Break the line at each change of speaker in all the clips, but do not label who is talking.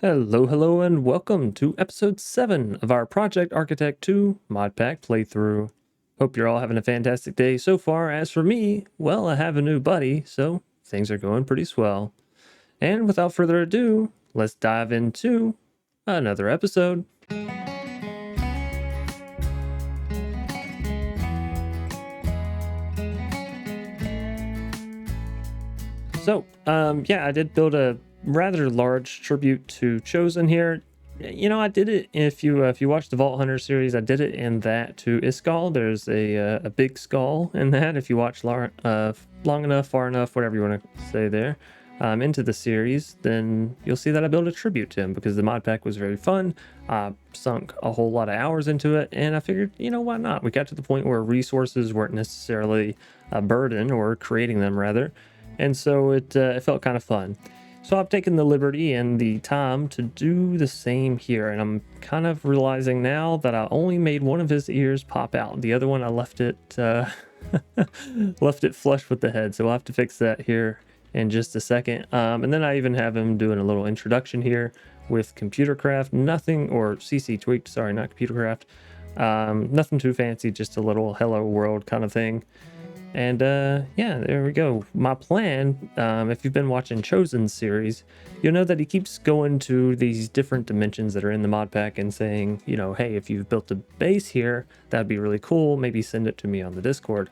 Hello, and welcome to episode 7 of our Project Architect 2 Modpack playthrough. Hope you're all having a fantastic day so far. As for me, well, I have a new buddy, so things are going pretty swell. And without further ado, let's dive into another episode. I did build a rather large tribute to Chosen here. I did it if you watch the Vault Hunter series. I did it in that to Iskall. There's a big skull in that. If you watch long enough, far enough, whatever you want to say there, into the series, then you'll see that I built a tribute to him because the mod pack was very fun. Sunk a whole lot of hours into it, and I figured, why not? We got to the point where resources weren't necessarily a burden, or creating them rather. And so it felt kind of fun. So I've taken the liberty and the time to do the same here, and I'm kind of realizing now that I only made one of his ears pop out. The other one I left it left it flush with the head, so we'll have to fix that here in just a second. And then I even have him doing a little introduction here with Computercraft. Nothing, or CC Tweaked, sorry, not Computercraft. Nothing too fancy, just a little hello world kind of thing. And there we go. My plan, if you've been watching Chosen series, you'll know that he keeps going to these different dimensions that are in the mod pack and saying, hey, if you've built a base here, that'd be really cool. Maybe send it to me on the Discord.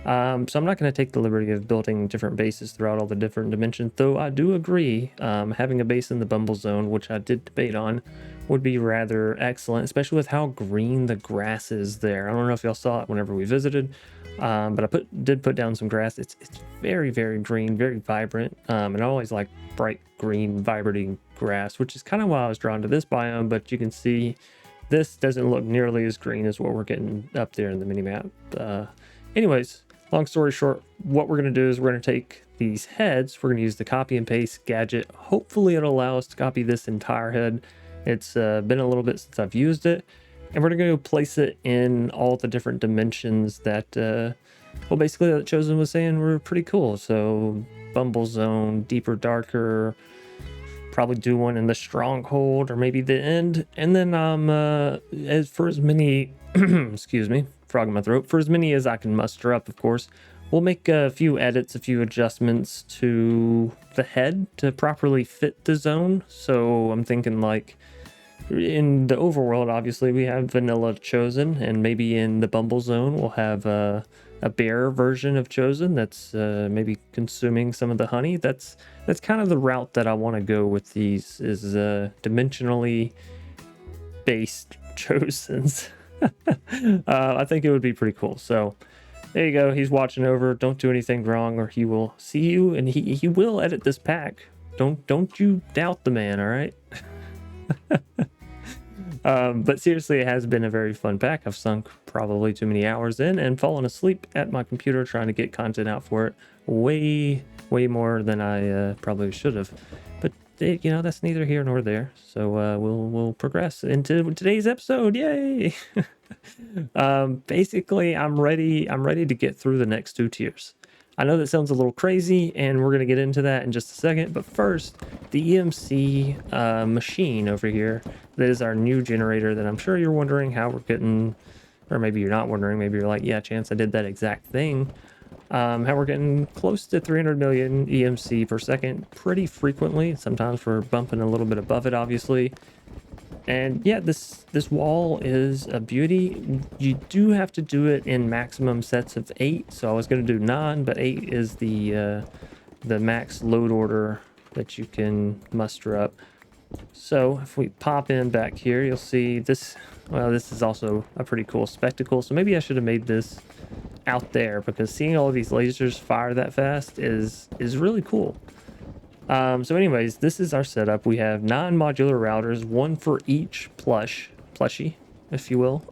So I'm not going to take the liberty of building different bases throughout all the different dimensions, though I do agree having a base in the Bungle zone, which I did debate on, would be rather excellent, especially with how green the grass is there. I don't know if y'all saw it whenever we visited, but I did put down some grass. It's very, very green, very vibrant, and I always like bright green, vibrating grass, which is kind of why I was drawn to this biome. But you can see this doesn't look nearly as green as what we're getting up there in the minimap. Anyways, long story short, what we're going to do is we're going to take these heads. We're going to use the copy and paste gadget. Hopefully it'll allow us to copy this entire head. It's been a little bit since I've used it. And we're going to go place it in all the different dimensions that, basically that Chosen was saying were pretty cool. So Bumble Zone, Deeper, Darker, probably do one in the Stronghold or maybe the End. And then for as many, excuse me, frog in my throat, for as many as I can muster up, of course, we'll make a few edits, a few adjustments to the head to properly fit the zone. So I'm thinking like, in the overworld, obviously, we have vanilla Chosen, and maybe in the Bumble Zone, we'll have a bear version of Chosen that's maybe consuming some of the honey. That's kind of the route that I want to go with these, is dimensionally based Chosens. I think it would be pretty cool. So there you go. He's watching over. Don't do anything wrong, or he will see you, and he will edit this pack. Don't you doubt the man, all right? But seriously, it has been a very fun pack. I've sunk probably too many hours in and fallen asleep at my computer trying to get content out for it way more than I probably should have. But that's neither here nor there. So we'll progress into today's episode. Yay! Basically, I'm ready to get through the next 2 tiers. I know that sounds a little crazy, and we're going to get into that in just a second. But first, the EMC machine over here, that is our new generator that I'm sure you're wondering how we're getting, or maybe you're not wondering. Maybe you're like, yeah, Chance, I did that exact thing. How we're getting close to 300 million EMC per second pretty frequently. Sometimes we're bumping a little bit above it, obviously. And yeah, this wall is a beauty. You do have to do it in maximum sets of 8. So I was going to do 9, but 8 is the max load order that you can muster up. So if we pop in back here, you'll see this. Well, this is also a pretty cool spectacle. So maybe I should have made this out there, because seeing all of these lasers fire that fast is really cool. So anyways, this is our setup. We have 9 modular routers, 1 for each plushie, if you will.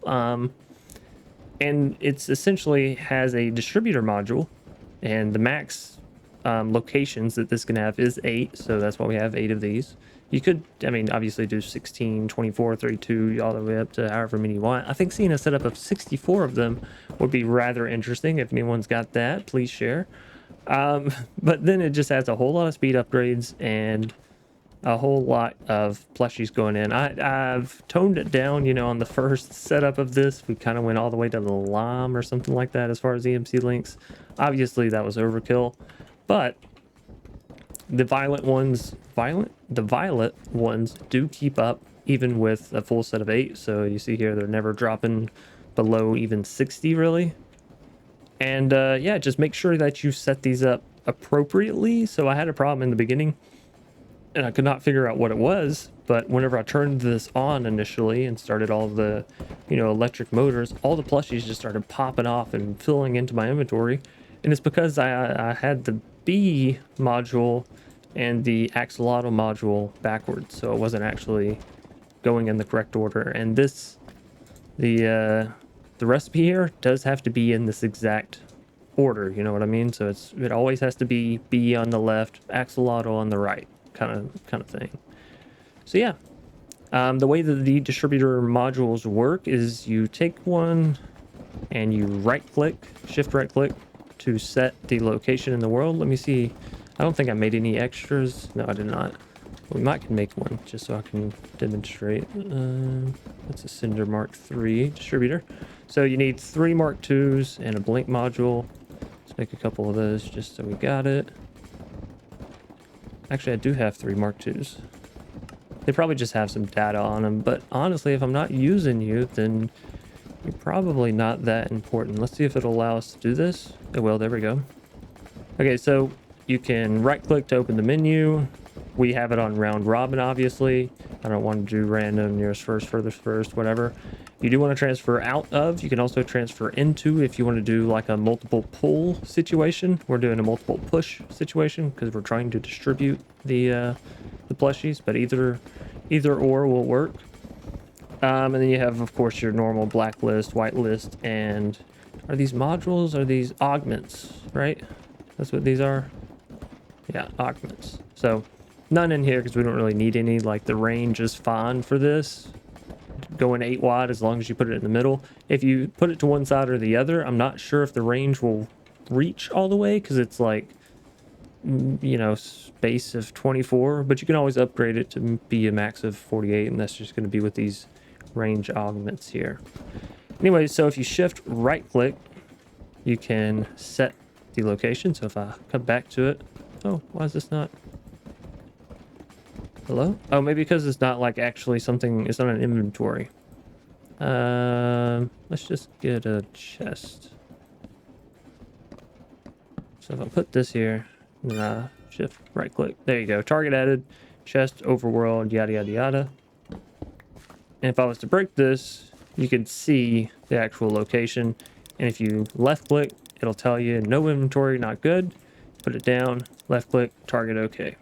And it's essentially has a distributor module, and the max locations that this can have is 8. So that's why we have 8 of these. You could, obviously do 16, 24, 32, all the way up to however many you want. I think seeing a setup of 64 of them would be rather interesting. If anyone's got that, please share. But then it just adds a whole lot of speed upgrades, and a whole lot of plushies going in. I've toned it down, you know, on the first setup of this. We kind of went all the way to the lime or something like that as far as EMC links. Obviously, that was overkill, but the violet ones do keep up even with a full set of 8. So you see here, they're never dropping below even 60 really. And yeah, just make sure that you set these up appropriately. So I had a problem in the beginning and I could not figure out what it was, but whenever I turned this on initially and started all the, you know, electric motors, all the plushies just started popping off and filling into my inventory. And it's because I had the B module and the axolotl module backwards, so it wasn't actually going in the correct order. And this, the recipe here does have to be in this exact order, you know what I mean? So it always has to be B on the left, axolotl on the right, kind of thing. So yeah, the way that the distributor modules work is you take one and you shift right click to set the location in the world. Let me see. I don't think I made any extras. No, I did not. We might can make one just so I can demonstrate. That's a Cinder Mark III distributor. So you need 3 Mark IIs and a blink module. Let's make a couple of those just so we got it. Actually, I do have 3 Mark IIs. They probably just have some data on them, but honestly, if I'm not using you, then you're probably not that important. Let's see if it'll allow us to do this. It will. There we go. Okay, so you can right click to open the menu. We have it on round robin, obviously. I don't want to do random, nearest first, furthest first, whatever. You do want to transfer out of. You can also transfer into if you want to do like a multiple pull situation. We're doing a multiple push situation because we're trying to distribute the plushies, but either or will work. And then you have, of course, your normal blacklist, whitelist, and are these modules? Are these augments, right? That's what these are. Yeah, augments. So none in here because we don't really need any. Like the range is fine for this. Going 8 watt as long as you put it in the middle. If you put it to one side or the other, I'm not sure if the range will reach all the way because it's like, you know, space of 24, but you can always upgrade it to be a max of 48, and that's just going to be with these range augments here. Anyway, so if you shift right click, you can set the location. So if I come back to it, oh, why is this not? Hello? Oh, maybe because it's not like actually something, it's not an inventory. Let's just get a chest. So if I put this here, and shift right click, there you go. Target added, chest, overworld, yada, yada, yada. And if I was to break this, you can see the actual location. And if you left click, it'll tell you no inventory, not good. Put it down, left click, target OK.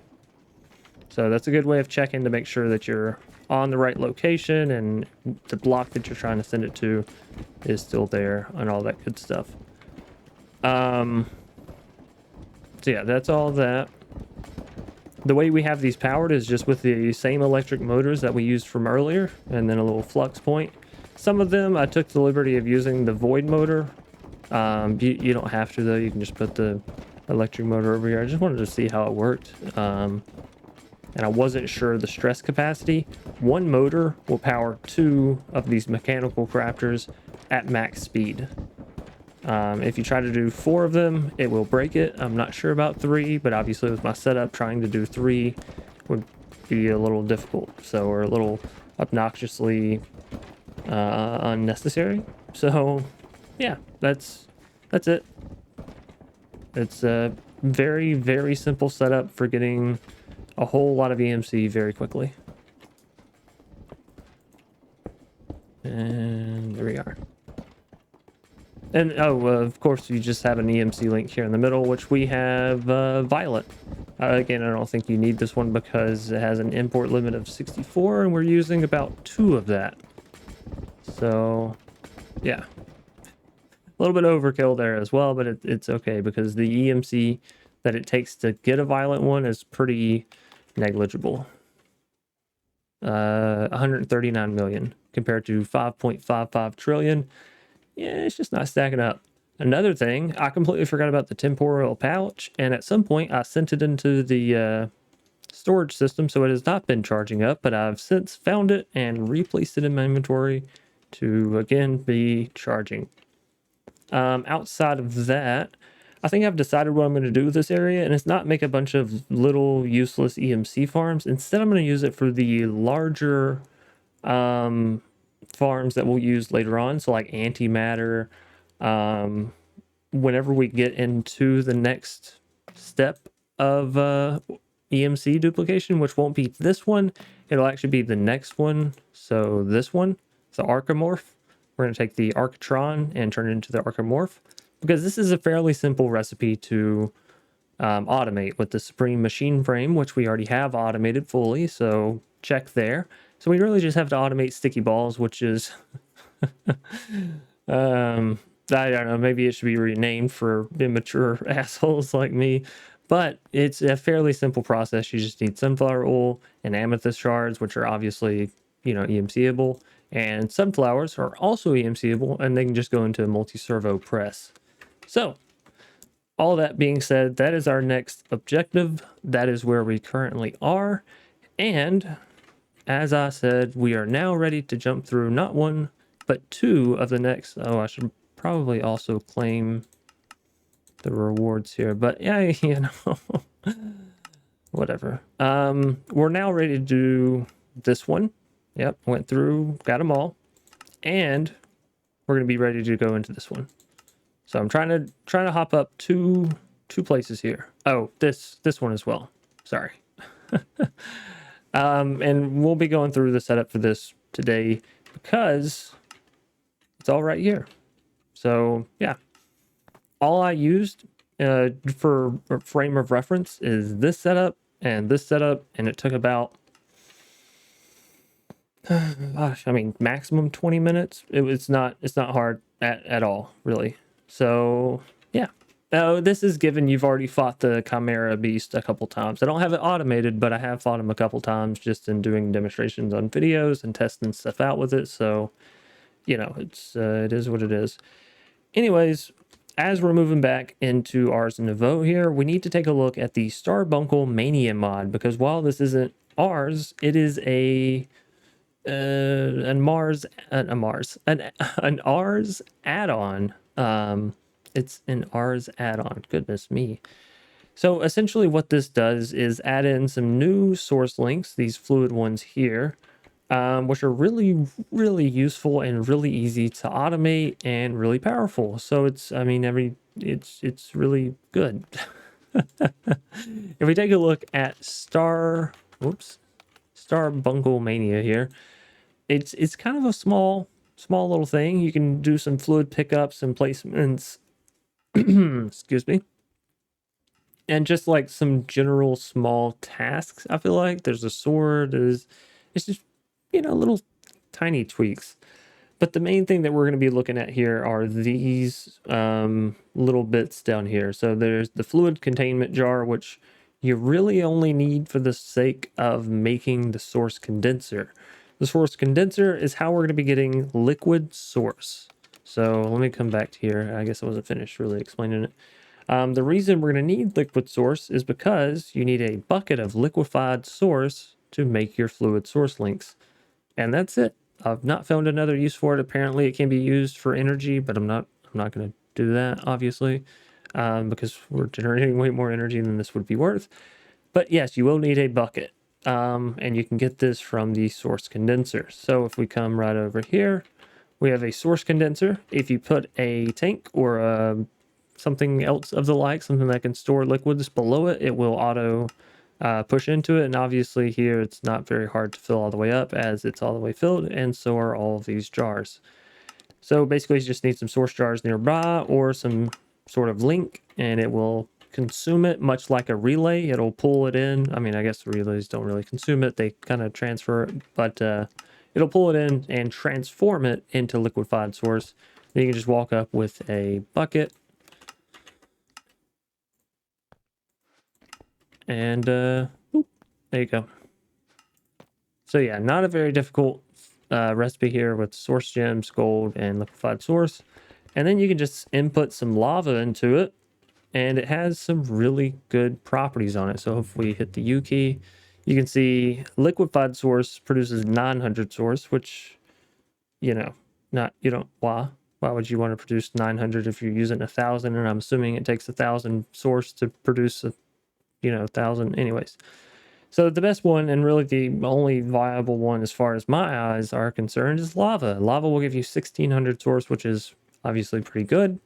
So that's a good way of checking to make sure that you're on the right location and the block that you're trying to send it to is still there and all that good stuff. So yeah, that's all that. The way we have these powered is just with the same electric motors that we used from earlier, and then a little flux point. Some of them I took the liberty of using the void motor. You don't have to though, you can just put the electric motor over here. I just wanted to see how it worked. And I wasn't sure the stress capacity. One motor will power 2 of these mechanical crafters at max speed. If you try to do 4 of them, it will break it. I'm not sure about 3, but obviously with my setup, trying to do 3 would be a little difficult. So, or a little obnoxiously unnecessary. So, yeah, that's it. It's a very, very simple setup for getting a whole lot of EMC very quickly. And there we are. And of course, you just have an EMC link here in the middle, which we have Violet. Again, I don't think you need this one because it has an import limit of 64, and we're using about 2 of that. So, yeah. A little bit overkill there as well, but it's okay because the EMC that it takes to get a Violet one is pretty negligible. 139 million compared to 5.55 trillion. Yeah, it's just not stacking up. Another thing, I completely forgot about the temporal pouch, and at some point I sent it into the storage system, so it has not been charging up, but I've since found it and replaced it in my inventory to again be charging. Outside of that, I think I've decided what I'm going to do with this area, and it's not make a bunch of little useless EMC farms. Instead, I'm going to use it for the larger farms that we'll use later on. So like antimatter, whenever we get into the next step of EMC duplication, which won't be this one, it'll actually be the next one. So this one, the Archimorph. We're going to take the Architron and turn it into the Archimorph, because this is a fairly simple recipe to automate with the Supreme Machine Frame, which we already have automated fully, so check there. So we really just have to automate sticky balls, which is I don't know, maybe it should be renamed for immature assholes like me, but it's a fairly simple process. You just need sunflower oil and amethyst shards, which are obviously, you know, EMCable, and sunflowers are also EMCable, and they can just go into a multi-servo press. So all that being said, that is our next objective. That is where we currently are. And as I said, we are now ready to jump through not one, but two of the next. Oh, I should probably also claim the rewards here, but yeah, you know, whatever. We're now ready to do this one. Yep, went through, got them all, and we're gonna be ready to go into this one. So I'm trying to hop up two places here. Oh, this one as well. Sorry. And we'll be going through the setup for this today because it's all right here. So yeah, all I used for a frame of reference is this setup, and it took about gosh, I mean, maximum 20 minutes. It's not hard at all, really. So yeah. Oh, this is given you've already fought the Chimera Beast a couple times. I don't have it automated, but I have fought him a couple times just in doing demonstrations on videos and testing stuff out with it. So, you know, it is what it is. Anyways, as we're moving back into Ars Nouveau here, we need to take a look at the Bungle Mania mod, because while this isn't ours, it is an Ars add-on. It's an Ars add-on. Goodness me. So essentially what this does is add in some new source links, these fluid ones here, which are really, really useful and really easy to automate and really powerful. So it's really good. If we take a look at Bungle Mania here, it's kind of a small little thing. You can do some fluid pickups and placements. Excuse me. And just like some general small tasks, I feel like there's a sword, it's just, you know, little tiny tweaks. But the main thing that we're going to be looking at here are these little bits down here. So there's the fluid containment jar, which you really only need for the sake of making the source condenser. The source condenser is how we're going to be getting liquid source. So let me come back to here. I guess I wasn't finished really explaining it. The reason we're going to need liquid source is because you need a bucket of liquefied source to make your fluid source links. And that's it. I've not found another use for it. Apparently it can be used for energy, but I'm not going to do that, obviously, because we're generating way more energy than this would be worth. But yes, you will need a bucket. And you can get this from the source condenser. So if we come right over here, we have a source condenser. If you put a tank or something else of the like, something that can store liquids below it, it will auto push into it. And obviously here it's not very hard to fill all the way up, as it's all the way filled, and so are all of these jars. So basically you just need some source jars nearby or some sort of link, and it will consume it much like a relay. It'll pull it in. I mean, I guess the relays don't really consume it, they kind of transfer it, but it'll pull it in and transform it into liquefied source. Then you can just walk up with a bucket, and there you go. So yeah, not a very difficult recipe here with source gems, gold, and liquefied source. And then you can just input some lava into it, and it has some really good properties on it. So if we hit the U key, you can see liquefied source produces 900 source, which, you know, why would you want to produce 900 if you're using 1,000? And I'm assuming it takes 1,000 source to produce 1,000 anyways. So the best one, and really the only viable one as far as my eyes are concerned, is lava. Lava will give you 1,600 source, which is obviously pretty good.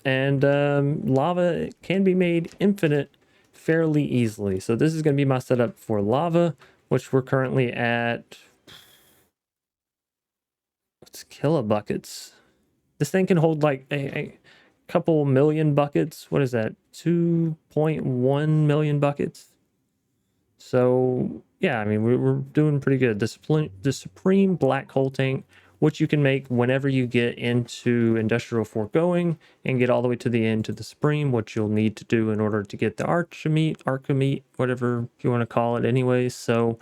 And lava can be made infinite fairly easily. So this is going to be my setup for lava, which we're currently at, what's kilobuckets? This thing can hold like a couple million buckets. What is that? 2.1 million buckets. So yeah, I mean, we're doing pretty good. The Supreme Black Hole Tank, which you can make whenever you get into Industrial Foregoing and get all the way to the end to the Supreme, what you'll need to do in order to get the Archimete, whatever you want to call it anyways. So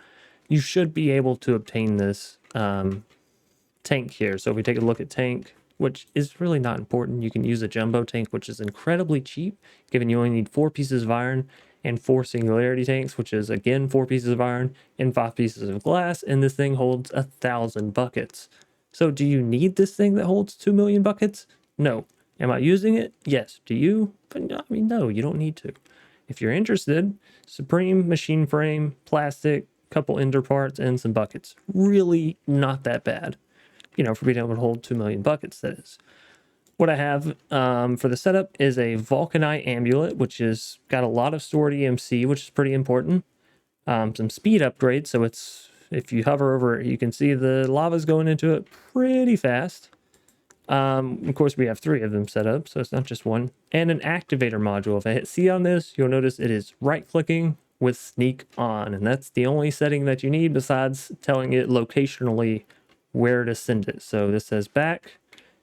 you should be able to obtain this tank here. So if we take a look at tank, which is really not important, you can use a jumbo tank, which is incredibly cheap, given you only need 4 pieces of iron, and 4 singularity tanks, which is again 4 pieces of iron and 5 pieces of glass, and this thing holds 1,000 buckets. So do you need this thing that holds 2 million buckets? No. Am I using it? Yes. Do you? But I mean, no, you don't need to. If you're interested, Supreme, machine frame, plastic, couple ender parts, and some buckets. Really not that bad. For being able to hold 2 million buckets, that is. What I have for the setup is a Vulcanite amulet, which is got a lot of stored EMC, which is pretty important. Some speed upgrades, so if you hover over it, you can see the lava's going into it pretty fast. Of course, we have 3 of them set up, so it's not just one. And an activator module. If I hit C on this, you'll notice it is right-clicking with sneak on, and that's the only setting that you need besides telling it locationally where to send it. So this says back.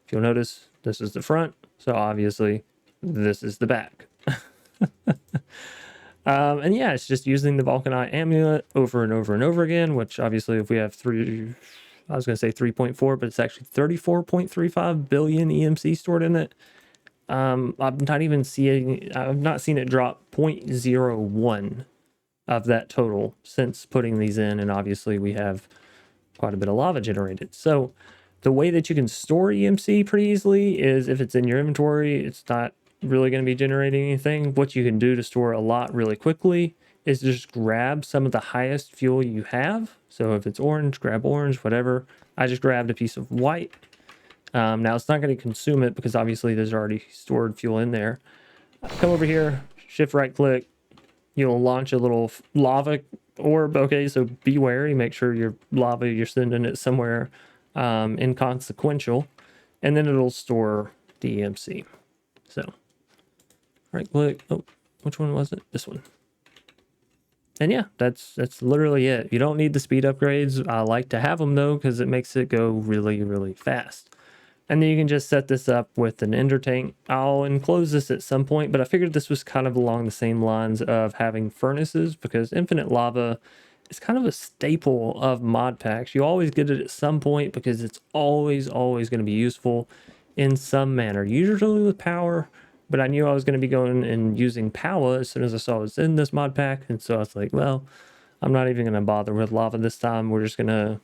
If you'll notice, this is the front, so obviously this is the back. And yeah, it's just using the Vulcanite amulet over and over and over again, which obviously if we have I was going to say 3.4, but it's actually 34.35 billion EMC stored in it. I've not seen it drop 0.01 of that total since putting these in, and obviously we have quite a bit of lava generated. So the way that you can store EMC pretty easily is if it's in your inventory, it's not really going to be generating anything. What you can do to store a lot really quickly is just grab some of the highest fuel you have. So if it's orange, grab orange, whatever. I just grabbed a piece of white. Now it's not going to consume it because obviously there's already stored fuel in there. Come over here, shift right click. You'll launch a little lava orb. Okay, so be wary. Make sure your lava, you're sending it somewhere inconsequential, and then it'll store the EMC. So right click. Oh, which one was it? This one. And yeah, that's literally it. You don't need the speed upgrades. I like to have them though because it makes it go really, really fast. And then you can just set this up with an ender tank. I'll enclose this at some point, but I figured this was kind of along the same lines of having furnaces because infinite lava is kind of a staple of mod packs. You always get it at some point because it's always going to be useful in some manner, usually with power. But I knew I was going to be going and using power as soon as I saw it was in this mod pack. And so I was like, well, I'm not even going to bother with lava this time. We're just going to,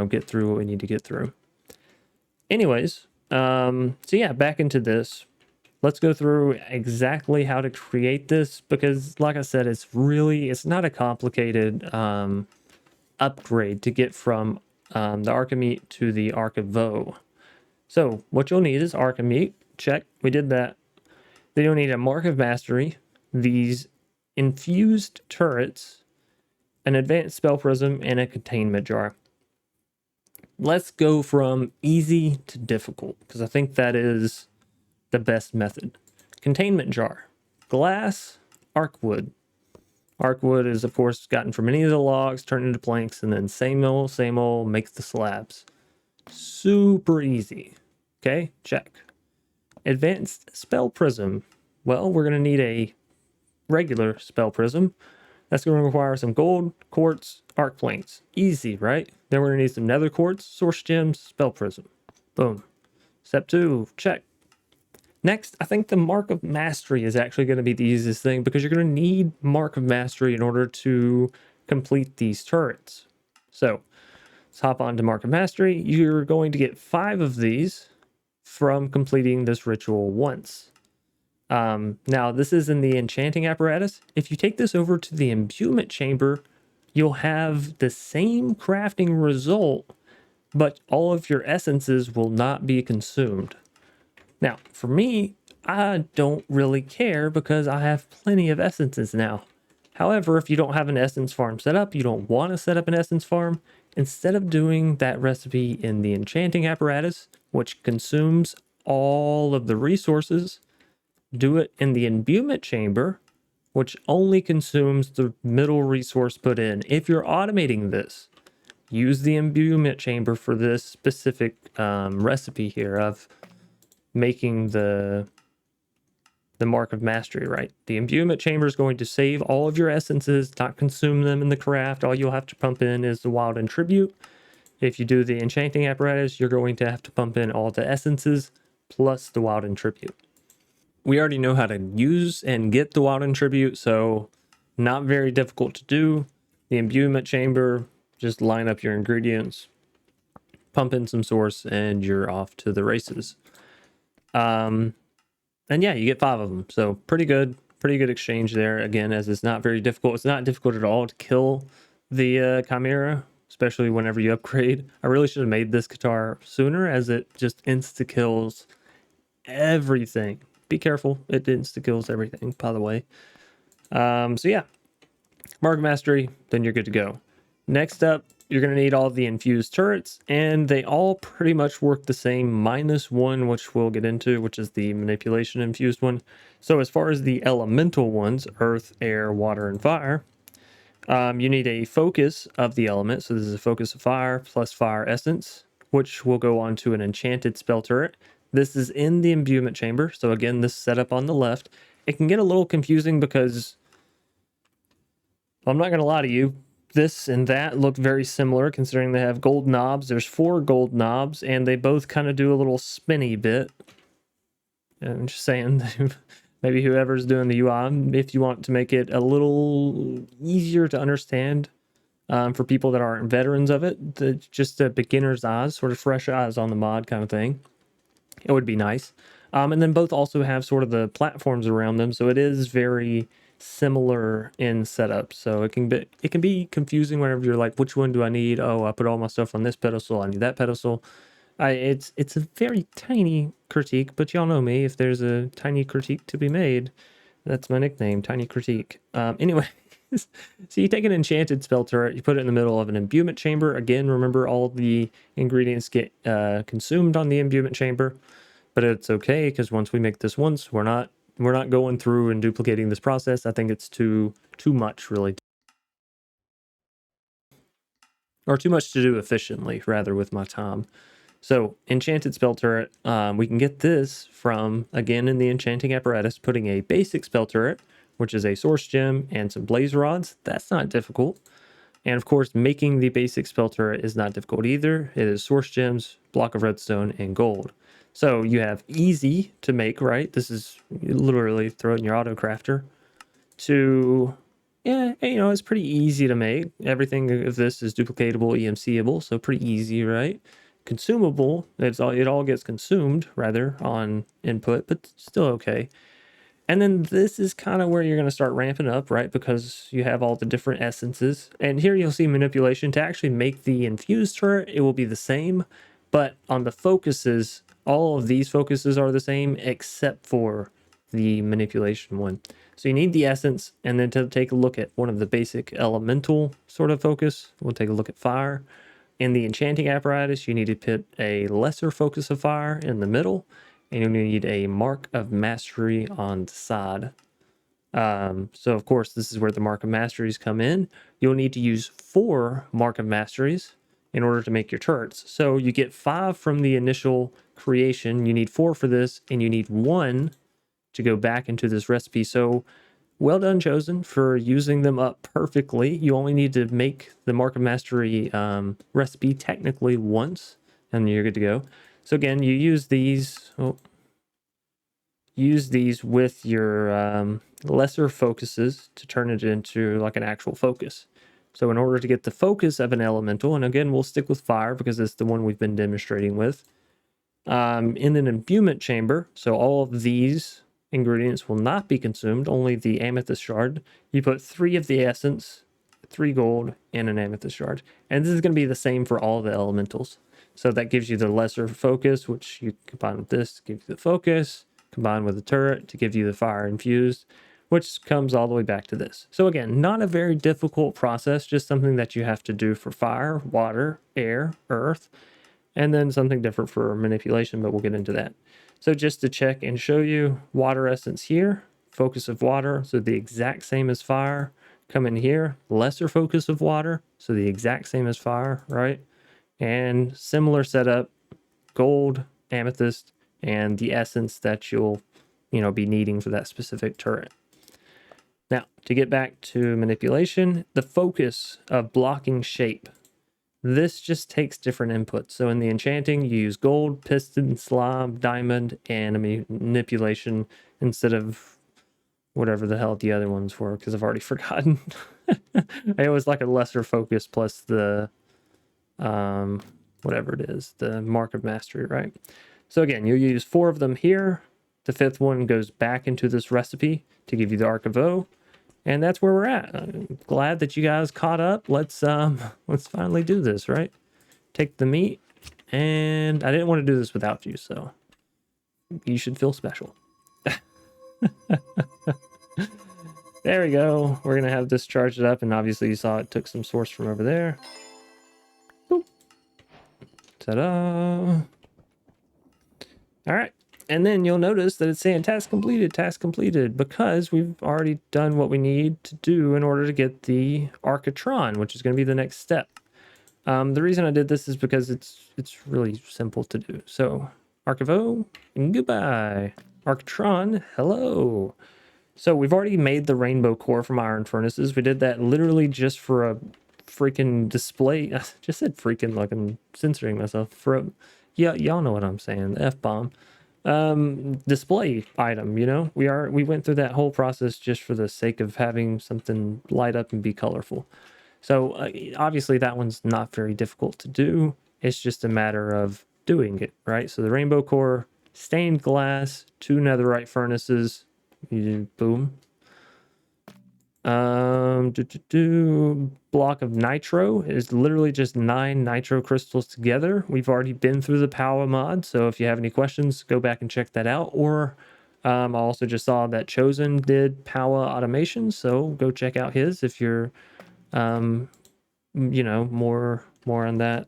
get through what we need to get through. Anyways, so yeah, back into this. Let's go through exactly how to create this because like I said, it's not a complicated upgrade to get from the Archimete to the Archivo. So what you'll need is Archimete. Check, we did that. Then you'll need a Mark of Mastery, these infused turrets, an advanced spell prism, and a containment jar. Let's go from easy to difficult because I think that is the best method. Containment jar, glass, arc wood. Arc wood is of course gotten from any of the logs, turned into planks, and then same old, makes the slabs. Super easy. Okay, check. Advanced spell prism. Well, we're going to need a regular spell prism. That's going to require some gold, quartz, arc planks. Easy, right? Then we're going to need some nether quartz, source gems, spell prism. Boom. Step 2, check. Next, I think the Mark of Mastery is actually going to be the easiest thing, because you're going to need Mark of Mastery in order to complete these turrets. So let's hop on to Mark of Mastery. You're going to get 5 of these from completing this ritual once. Now, this is in the enchanting apparatus. If you take this over to the imbuement chamber, you'll have the same crafting result, but all of your essences will not be consumed. Now, for me, I don't really care because I have plenty of essences now. However, if you don't have an essence farm set up, you don't want to set up an essence farm, instead of doing that recipe in the enchanting apparatus, which consumes all of the resources, do it in the imbuement chamber, which only consumes the middle resource put in. If you're automating this, use the imbuement chamber for this specific recipe here of making the Mark of Mastery, right? The imbuement chamber is going to save all of your essences, not consume them in the craft. All you'll have to pump in is the wild and tribute. If you do the enchanting apparatus, you're going to have to pump in all the essences plus the wild and tribute. We already know how to use and get the wild and tribute, so not very difficult to do. The imbuement chamber, just line up your ingredients, pump in some source, and you're off to the races. And yeah, you get 5 of them. So pretty good exchange there. Again, as it's not very difficult. It's not difficult at all to kill the Chimera, especially whenever you upgrade. I really should have made this guitar sooner, as it just insta-kills everything. Be careful, it insta-kills everything, by the way. So yeah, Mark Mastery, then you're good to go. Next up, you're going to need all the infused turrets, and they all pretty much work the same, minus one, which we'll get into, which is the manipulation infused one. So as far as the elemental ones, earth, air, water, and fire, you need a focus of the element. So this is a focus of fire plus fire essence, which will go on to an enchanted spell turret. This is in the imbuement chamber. So again, this setup on the left. It can get a little confusing because, I'm not going to lie to you, this and that look very similar, considering they have gold knobs. There's 4 gold knobs, and they both kind of do a little spinny bit. I'm just saying, maybe whoever's doing the UI, if you want to make it a little easier to understand for people that aren't veterans of it, just a beginner's eyes, sort of fresh eyes on the mod kind of thing, it would be nice. And then both also have sort of the platforms around them, so it is very similar in setup. So it can be confusing whenever you're like, which one do I need? Oh, I put all my stuff on this pedestal, I need that pedestal. It's a very tiny critique, but y'all know me. If there's a tiny critique to be made, that's my nickname, Tiny Critique. Anyway, so you take an enchanted spell turret, you put it in the middle of an imbuement chamber. Again, remember, all the ingredients get consumed on the imbuement chamber, but it's okay, because once we make this once, we're not going through and duplicating this process. I think it's too much, really, or too much to do efficiently, rather, with my time. So enchanted spell turret, we can get this from, again, in the enchanting apparatus, putting a basic spell turret, which is a source gem and some blaze rods. That's not difficult. And of course, making the basic spell turret is not difficult either. It is source gems, block of redstone, and gold. So you have easy to make, right? This is, you literally throw it in your auto crafter. To, yeah, it's pretty easy to make. Everything of this is duplicatable, EMCable, so pretty easy, right? Consumable, it all gets consumed, rather, on input, but still okay. And then this is kind of where you're going to start ramping up, right? Because you have all the different essences. And here you'll see manipulation. To actually make the infused turret, it will be the same. But on the focuses, all of these focuses are the same, except for the manipulation one. So you need the essence, and then to take a look at one of the basic elemental sort of focus, we'll take a look at fire. In the enchanting apparatus, you need to put a lesser focus of fire in the middle, and you need a Mark of Mastery on the side. So of course, this is where the Mark of Masteries come in. You'll need to use 4 Mark of Masteries in order to make your turrets. So you get 5 from the initial creation. You need 4 for this, and you need 1 to go back into this recipe. So well done, Chosen, for using them up perfectly. You only need to make the Mark of Mastery recipe technically once, and you're good to go. So again, you use these. Oh, use these with your lesser focuses to turn it into like an actual focus. So in order to get the focus of an elemental, and again, we'll stick with fire because it's the one we've been demonstrating with, in an imbuement chamber, so all of these ingredients will not be consumed, only the amethyst shard. You put 3 of the essence, 3 gold, and an amethyst shard. And this is going to be the same for all the elementals. So that gives you the lesser focus, which you combine with this, gives you the focus, combined with the turret to give you the fire infused, which comes all the way back to this. So again, not a very difficult process, just something that you have to do for fire, water, air, earth, and then something different for manipulation, but we'll get into that. So just to check and show you, water essence here, focus of water, so the exact same as fire. Come in here, lesser focus of water, so the exact same as fire, right? And similar setup, gold, amethyst, and the essence that you'll, be needing for that specific turret. Now, to get back to manipulation, the focus of blocking shape. This just takes different inputs. So in the enchanting, you use gold, piston, slime, diamond, and manipulation instead of whatever the hell the other ones were, because I've already forgotten. It was like a lesser focus plus the whatever it is, the mark of mastery, right? So again, you'll use 4 of them here. The 5th one goes back into this recipe to give you the Arc of O. And that's where we're at. I'm glad that you guys caught up. Let's finally do this, right? Take the meat, and I didn't want to do this without you, so you should feel special. There we go. We're gonna have this charged up, and obviously you saw it took some source from over there. Boop. Ta-da! All right. And then you'll notice that it's saying task completed, because we've already done what we need to do in order to get the Arcatron, which is going to be the next step. The reason I did this is because it's really simple to do. So Arc of O, goodbye. Arcatron, hello. So we've already made the rainbow core from iron furnaces. We did that literally just for a freaking display. I just said freaking like I'm censoring myself. Yeah, y'all know what I'm saying, the F-bomb. Display item, we went through that whole process just for the sake of having something light up and be colorful. So obviously that one's not very difficult to do. It's just a matter of doing it, right? So the rainbow core, stained glass, 2 netherite furnaces, boom. Block of nitro is literally just 9 nitro crystals together. We've already been through the power mod, so if you have any questions, go back and check that out. Or I also just saw that Chosen did power automation, so go check out his if you're more on that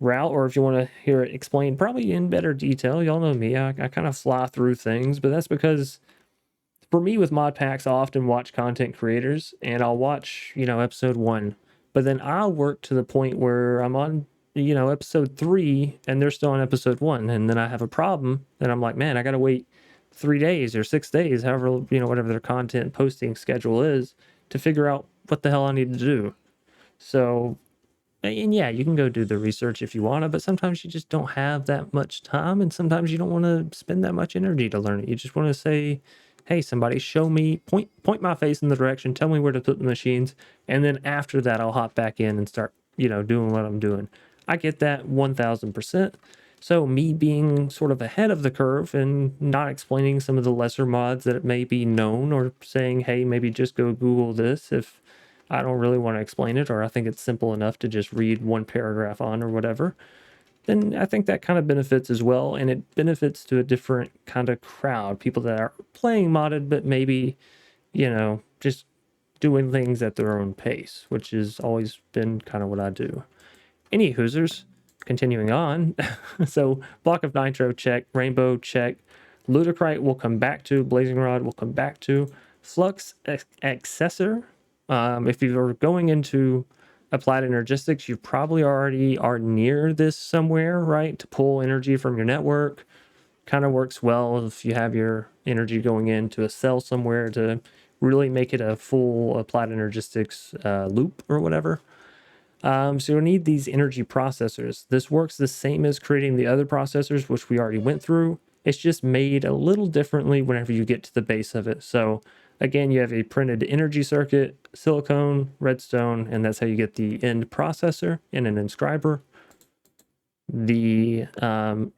route, or if you want to hear it explained probably in better detail. Y'all know me, I kind of fly through things, but that's because for me with mod packs, I'll often watch content creators, and I'll watch, episode 1, but then I'll work to the point where I'm on, episode 3 and they're still on episode 1. And then I have a problem and I'm like, man, I got to wait 3 days or 6 days, however, whatever their content posting schedule is, to figure out what the hell I need to do. So, and yeah, you can go do the research if you want to, but sometimes you just don't have that much time. And sometimes you don't want to spend that much energy to learn it. You just want to say, hey, somebody show me, point my face in the direction, tell me where to put the machines, and then after that I'll hop back in and start, doing what I'm doing. I get that 1000%. So me being sort of ahead of the curve and not explaining some of the lesser mods that may be known, or saying, hey, maybe just go Google this if I don't really want to explain it, or I think it's simple enough to just read 1 paragraph on or whatever, then I think that kind of benefits as well. And it benefits to a different kind of crowd, people that are playing modded, but maybe, just doing things at their own pace, which has always been kind of what I do. Any hoosers, continuing on. So block of nitro, check. Rainbow, check. Ludicrite we'll come back to. Blazing rod we'll come back to. Flux accessor. If you're going into applied energistics, you probably already are near this somewhere, right? To pull energy from your network. Kind of works well if you have your energy going into a cell somewhere to really make it a full applied energistics loop or whatever. So you'll need these energy processors. This works the same as creating the other processors, which we already went through. It's just made a little differently whenever you get to the base of it. So again, you have a printed energy circuit, silicone, redstone, and that's how you get the end processor in an inscriber. The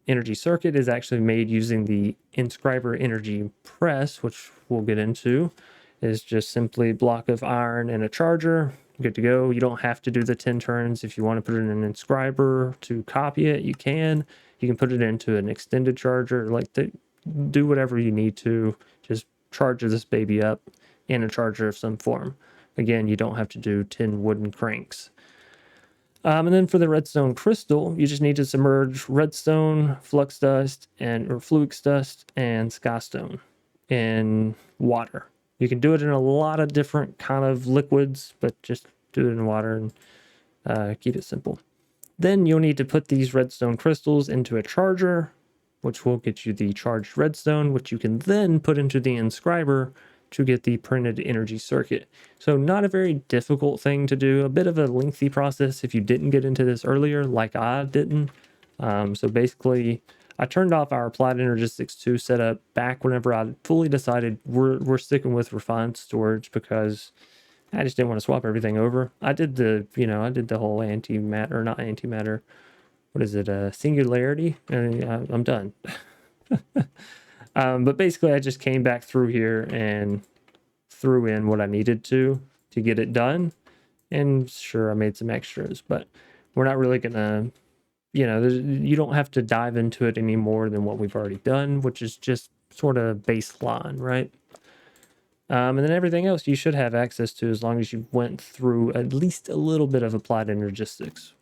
energy circuit is actually made using the inscriber energy press, which we'll get into. Is just simply a block of iron and a charger. Good to go. You don't have to do the 10 turns. If you want to put it in an inscriber to copy it, you can. You can put it into an extended charger, do whatever you need to. Just charge this baby up in a charger of some form. Again, you don't have to do 10 wooden cranks. And then for the redstone crystal, you just need to submerge redstone, flux dust, or flux dust, and skystone in water. You can do it in a lot of different kind of liquids, but just do it in water and keep it simple. Then you'll need to put these redstone crystals into a charger, which will get you the charged redstone, which you can then put into the inscriber to get the printed energy circuit. So not a very difficult thing to do, a bit of a lengthy process if you didn't get into this earlier, like I didn't. So basically, I turned off our Applied Energistics 2 setup back whenever I fully decided we're sticking with refined storage because I just didn't want to swap everything over. I did the whole antimatter, or not antimatter, what is it, singularity, and I'm done. But basically, I just came back through here and threw in what I needed to get it done. And sure, I made some extras, but we're not really gonna, you don't have to dive into it any more than what we've already done, which is just sort of baseline, right? And then everything else you should have access to as long as you went through at least a little bit of Applied Energistics.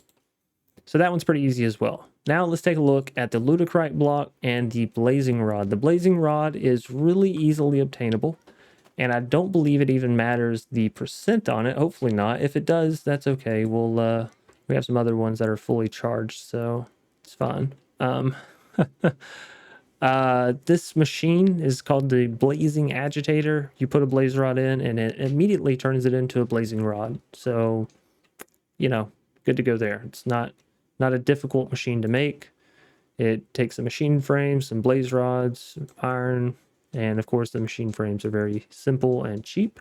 So that one's pretty easy as well. Now let's take a look at the Ludicrite block and the Blazing Rod. The Blazing Rod is really easily obtainable, and I don't believe it even matters the percent on it. Hopefully not. If it does, that's okay. We have some other ones that are fully charged, so it's fine. This machine is called the Blazing Agitator. You put a blaze rod in, and it immediately turns it into a blazing rod. So, good to go there. It's not a difficult machine to make. It takes a machine frame, some blaze rods, iron, and of course the machine frames are very simple and cheap.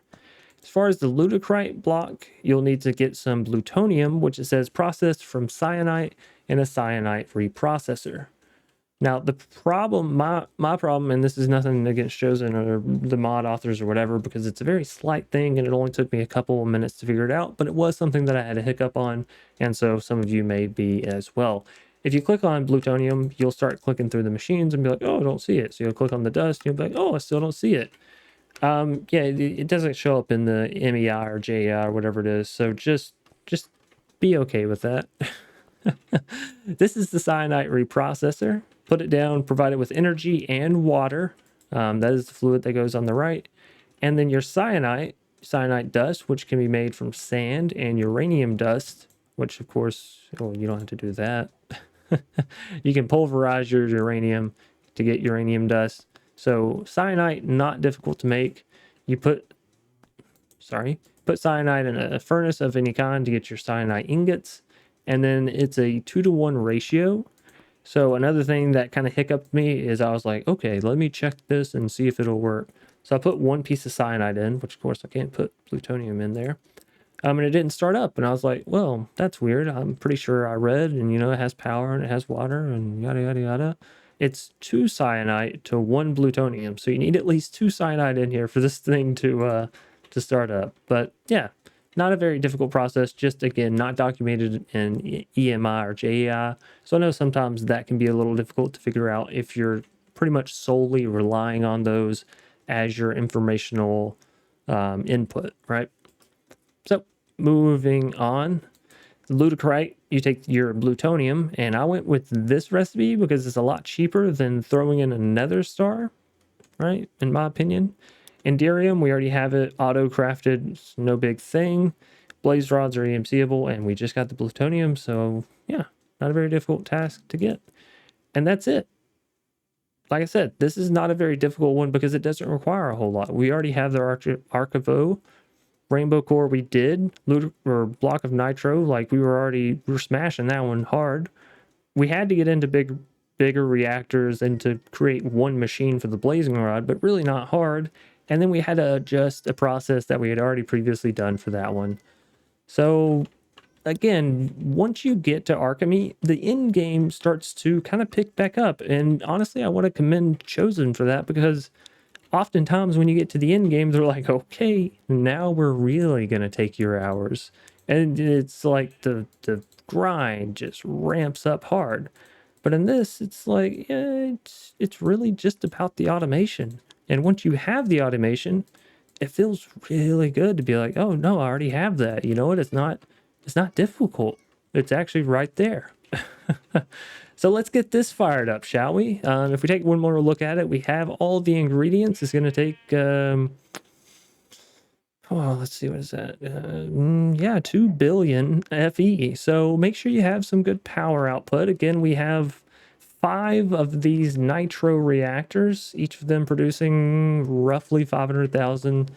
As far as the Ludicrite block, you'll need to get some plutonium, which it says processed from cyanite in a cyanite reprocessor. Now the problem, my problem, and this is nothing against Chosen or the mod authors or whatever, because it's a very slight thing and it only took me a couple of minutes to figure it out, but it was something that I had a hiccup on, and so some of you may be as well. If you click on plutonium, you'll start clicking through the machines and be like, oh, I don't see it. So you'll click on the dust, and you'll be like, oh, I still don't see it. It doesn't show up in the MEI or JEI or whatever it is, so just be okay with that. This is the cyanite reprocessor. Put it down, provide it with energy and water. That is the fluid that goes on the right. And then your cyanite dust, which can be made from sand, and uranium dust, which of course, you don't have to do that. You can pulverize your uranium to get uranium dust. So cyanite, not difficult to make. You put cyanide in a furnace of any kind to get your cyanide ingots. And then it's a 2-to-1 ratio. So another thing that kind of hiccuped me is I was like, okay, let me check this and see if it'll work. So I put one piece of cyanide in, which of course I can't put plutonium in there. And it didn't start up. And I was like, well, that's weird. I'm pretty sure I read, and it has power and it has water and yada, yada, yada. It's 2 cyanide to 1 plutonium. So you need at least 2 cyanide in here for this thing to start up. But yeah, not a very difficult process, just again, not documented in EMI or JEI. So I know sometimes that can be a little difficult to figure out if you're pretty much solely relying on those as your informational input, right? So moving on, Ludicrite, you take your plutonium, and I went with this recipe because it's a lot cheaper than throwing in a nether star, right? In my opinion. Enderium, we already have it auto-crafted, it's no big thing. Blaze rods are EMCable, and we just got the plutonium, so yeah, not a very difficult task to get. And that's it. Like I said, this is not a very difficult one because it doesn't require a whole lot. We already have the Archivo. Rainbow Core we did, or Block of Nitro, like we were smashing that one hard. We had to get into Big bigger reactors and to create one machine for the blazing rod, but really not hard. And then we had to adjust a process that we had already previously done for that one. So again, once you get to Alchemy, the end game starts to kind of pick back up. And honestly, I want to commend Chosen for that, because oftentimes when you get to the end game, they're like, okay, now we're really going to take your hours. And it's like the grind just ramps up hard. But in this, it's like, yeah, it's really just about the automation. And once you have the automation, it feels really good to be like, oh no, I already have that. You know what? It's not difficult. It's actually right there. So let's get this fired up, shall we? If we take one more look at it, we have all the ingredients. It's going to take, oh, let's see, what is that? Yeah, 2 billion FE. So make sure you have some good power output. Again, we have 5 of these nitro reactors, each of them producing roughly 500,000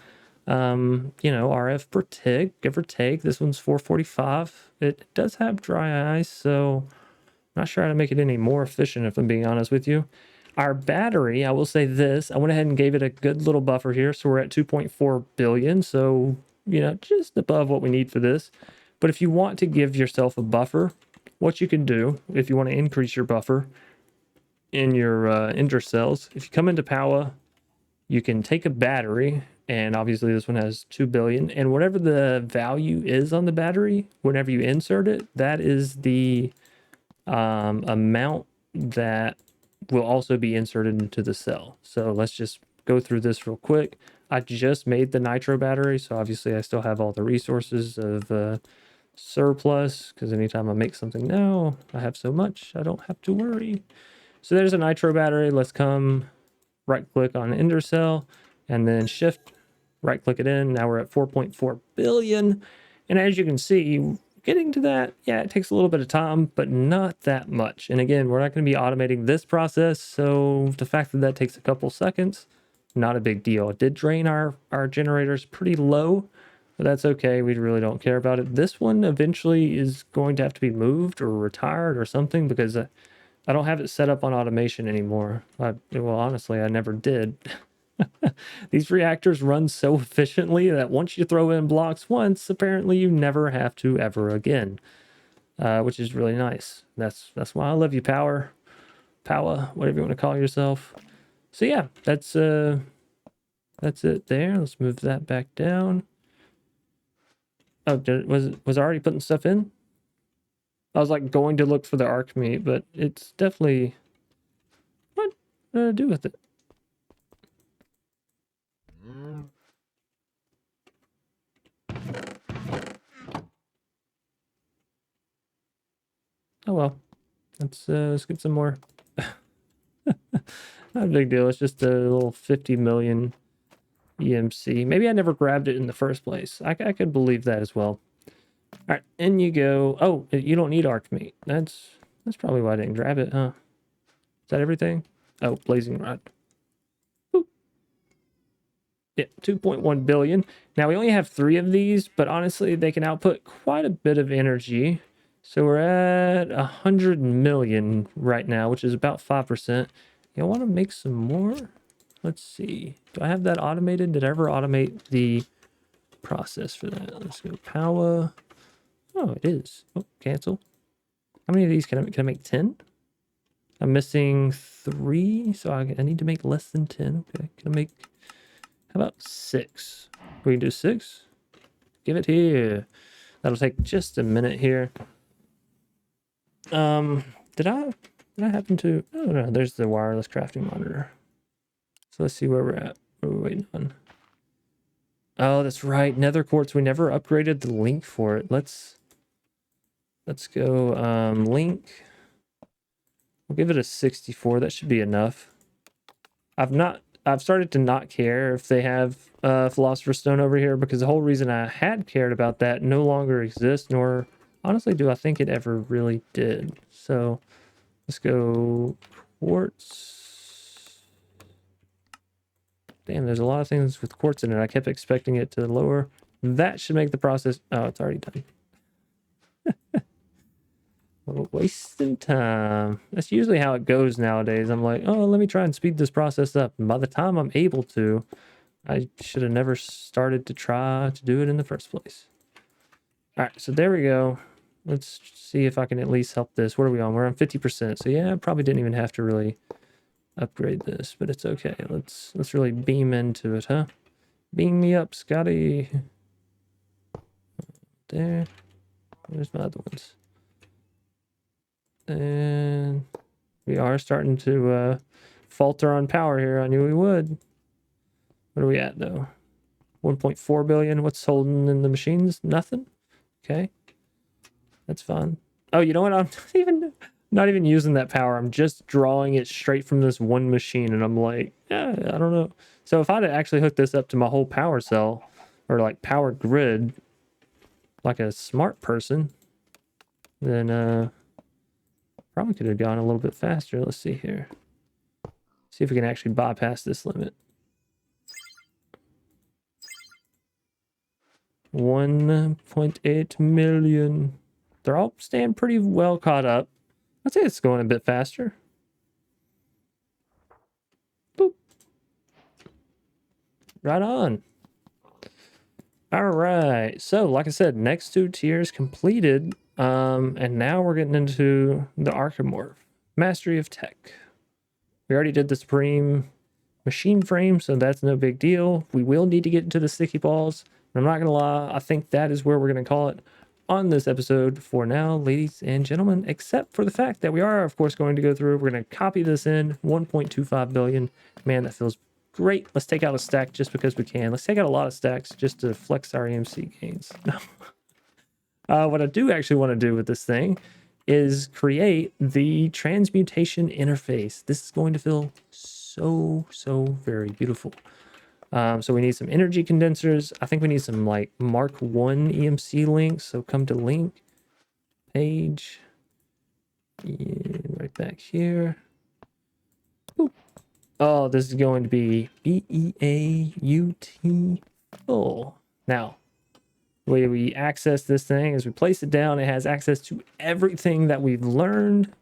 RF per tick, give or take. This one's 445. It does have dry ice, so I'm not sure how to make it any more efficient, if I'm being honest with you. Our battery, I will say this, I went ahead and gave it a good little buffer here, so we're at 2.4 billion, so, just above what we need for this. But if you want to give yourself a buffer, what you can do, if you want to increase your buffer in your ender cells, if you come into power, you can take a battery, and obviously this one has 2 billion, and whatever the value is on the battery, whenever you insert it, that is the amount that will also be inserted into the cell. So let's just go through this real quick. I just made the nitro battery, so obviously I still have all the resources of surplus, because anytime I make something now, I have so much, I don't have to worry. So there's a nitro battery. Let's come right click on ender cell and then shift, right click it in. Now we're at 4.4 billion. And as you can see, getting to that, yeah, it takes a little bit of time, but not that much. And again, we're not going to be automating this process, so the fact that that takes a couple seconds, not a big deal. It did drain our generators pretty low, but that's okay. We really don't care about it. This one eventually is going to have to be moved or retired or something, because I don't have it set up on automation anymore. Well, honestly, I never did. These reactors run so efficiently that once you throw in blocks once, apparently you never have to ever again, which is really nice. That's why I love you, Power, whatever you want to call yourself. So yeah, that's it there. Let's move that back down. Oh, was I already putting stuff in? I was like going to look for the arc meat, but it's definitely, what did I do with it? Oh well, let's get some more. Not a big deal. It's just a little 50 million EMC. Maybe I never grabbed it in the first place. I could believe that as well. All right, in you go. Oh, you don't need arc meat. That's probably why I didn't grab it, huh? Is that everything? Oh, blazing rod. Boop. Yeah, 2.1 billion. Now we only have 3 of these, but honestly, they can output quite a bit of energy. So we're at 100 million right now, which is about 5%. You want to make some more? Let's see. Do I have that automated? Did I ever automate the process for that? Let's go power. Oh, it is. Oh, cancel. How many of these can I make? 10? I'm missing 3, so I need to make less than 10. Okay, can I make, how about 6? We can do 6. Give it here. That'll take just a minute here. Did I happen to, oh no, there's the wireless crafting monitor. So let's see where we're at. What are we waiting on? Oh, that's right. Nether quartz. We never upgraded the link for it. Let's go link. We'll give it a 64. That should be enough. I've started to not care if they have Philosopher's Stone over here, because the whole reason I had cared about that no longer exists, nor honestly do I think it ever really did. So let's go quartz. Damn, there's a lot of things with quartz in it. I kept expecting it to lower. That should make the process... Oh, it's already done. We're wasting time. That's usually how it goes nowadays. I'm like, oh, let me try and speed this process up. And by the time I'm able to, I should have never started to try to do it in the first place. All right, so there we go. Let's see if I can at least help this. What are we on? We're on 50%. So yeah, I probably didn't even have to really upgrade this, but it's okay. Let's really beam into it, huh? Beam me up, Scotty. There. Where's my other ones? And we are starting to falter on power here. I knew we would. What are we at though? 1.4 billion. What's holding in the machines? Nothing. Okay, that's fine. Oh, you know what? I'm not even using that power. I'm just drawing it straight from this one machine, and I'm like, yeah, I don't know. So if I'd actually hooked this up to my whole power cell or like power grid, like a smart person, then probably could have gone a little bit faster. Let's see here. See if we can actually bypass this limit. 1.8 million. They're all staying pretty well caught up. I'd say it's going a bit faster. Boop. Right on. All right. So, like I said, next 2 tiers completed. And now we're getting into the Archimorph. Mastery of Tech. We already did the Supreme Machine Frame, so that's no big deal. We will need to get into the sticky balls. I'm not going to lie, I think that is where we're going to call it on this episode for now, ladies and gentlemen, except for the fact that we are, of course, going to go through. We're going to copy this in 1.25 billion. Man, that feels great. Let's take out a stack just because we can. Let's take out a lot of stacks just to flex our EMC gains. What I do actually want to do with this thing is create the Transmutation Interface. This is going to feel so very beautiful. So we need some energy condensers. I think we need some like Mark 1 EMC links. So come to link page. Yeah, right back here. Boop. Oh, this is going to be BEAUT full. Now, the way we access this thing is we place it down. It has access to everything that we've learned.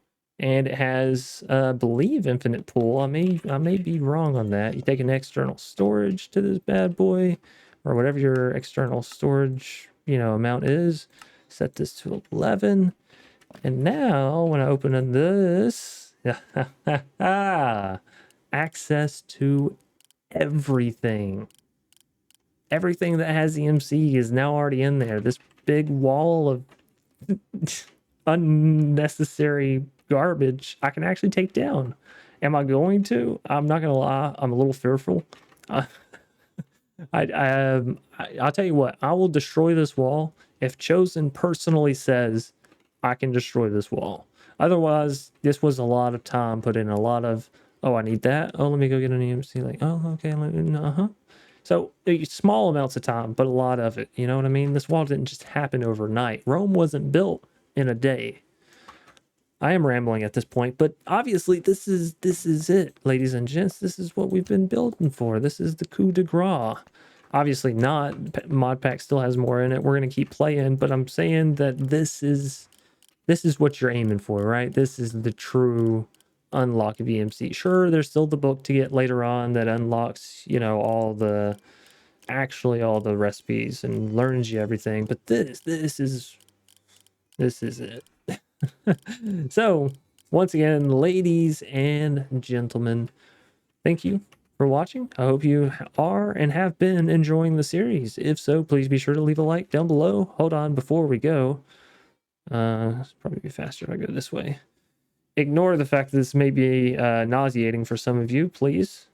And it has, believe, infinite pool. I may be wrong on that. You take an external storage to this bad boy, or whatever your external storage, amount is. Set this to 11. And now, when I open this, access to everything. Everything that has EMC is now already in there. This big wall of unnecessary garbage I can actually take down. Am I going to? I'm not gonna lie, I'm a little fearful. I'll tell you what, I will destroy this wall if Chosen personally says I can destroy this wall. Otherwise, this was a lot of time put in, a lot of, oh, I need that, oh, let me go get an EMC, like, oh, okay, so small amounts of time, but a lot of it, you know what I mean? This wall didn't just happen overnight. Rome wasn't built in a day. I am rambling at this point, but obviously this is it, ladies and gents. This is what we've been building for. This is the coup de grace. Obviously not. Modpack still has more in it. We're going to keep playing, but I'm saying that this is what you're aiming for, right? This is the true unlock of EMC. Sure, there's still the book to get later on that unlocks, all the recipes and learns you everything, but this is it. So, once again, ladies and gentlemen, thank you for watching. I hope you are and have been enjoying the series. If so, please be sure to leave a like down below. Hold on, before we go, it's probably be faster if I go this way. Ignore the fact that this may be nauseating for some of you, please.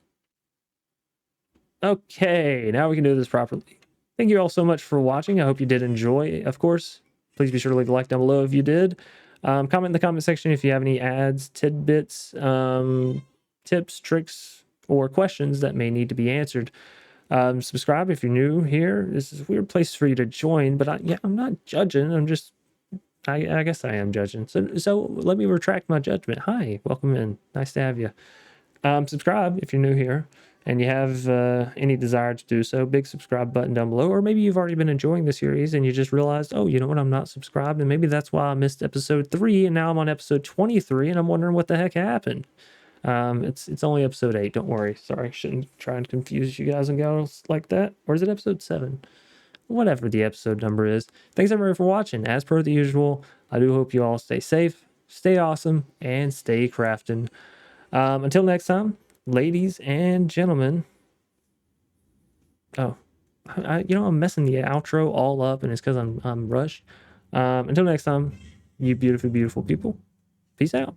Okay, now we can do this properly. Thank you all so much for watching. I hope you did enjoy, of course. Please be sure to leave a like down below if you did. Comment in the comment section if you have any ads, tidbits, tips, tricks, or questions that may need to be answered. Subscribe if you're new here. This is a weird place for you to join, but I'm not judging. I guess I am judging. So let me retract my judgment. Hi, welcome in. Nice to have you. Subscribe if you're new here. and you have any desire to do so, big subscribe button down below. Or maybe you've already been enjoying the series and you just realized, oh, you know what, I'm not subscribed, and maybe that's why I missed episode 3, and now I'm on episode 23, and I'm wondering what the heck happened. It's only episode 8. Don't worry. Sorry, shouldn't try and confuse you guys and gals like that. Or is it episode 7? Whatever the episode number is. Thanks everybody for watching. As per the usual, I do hope you all stay safe, stay awesome, and stay crafting. Until next time, ladies and gentlemen. Oh, I'm messing the outro all up, and it's because I'm rushed. Until next time, you beautiful, beautiful people. Peace out.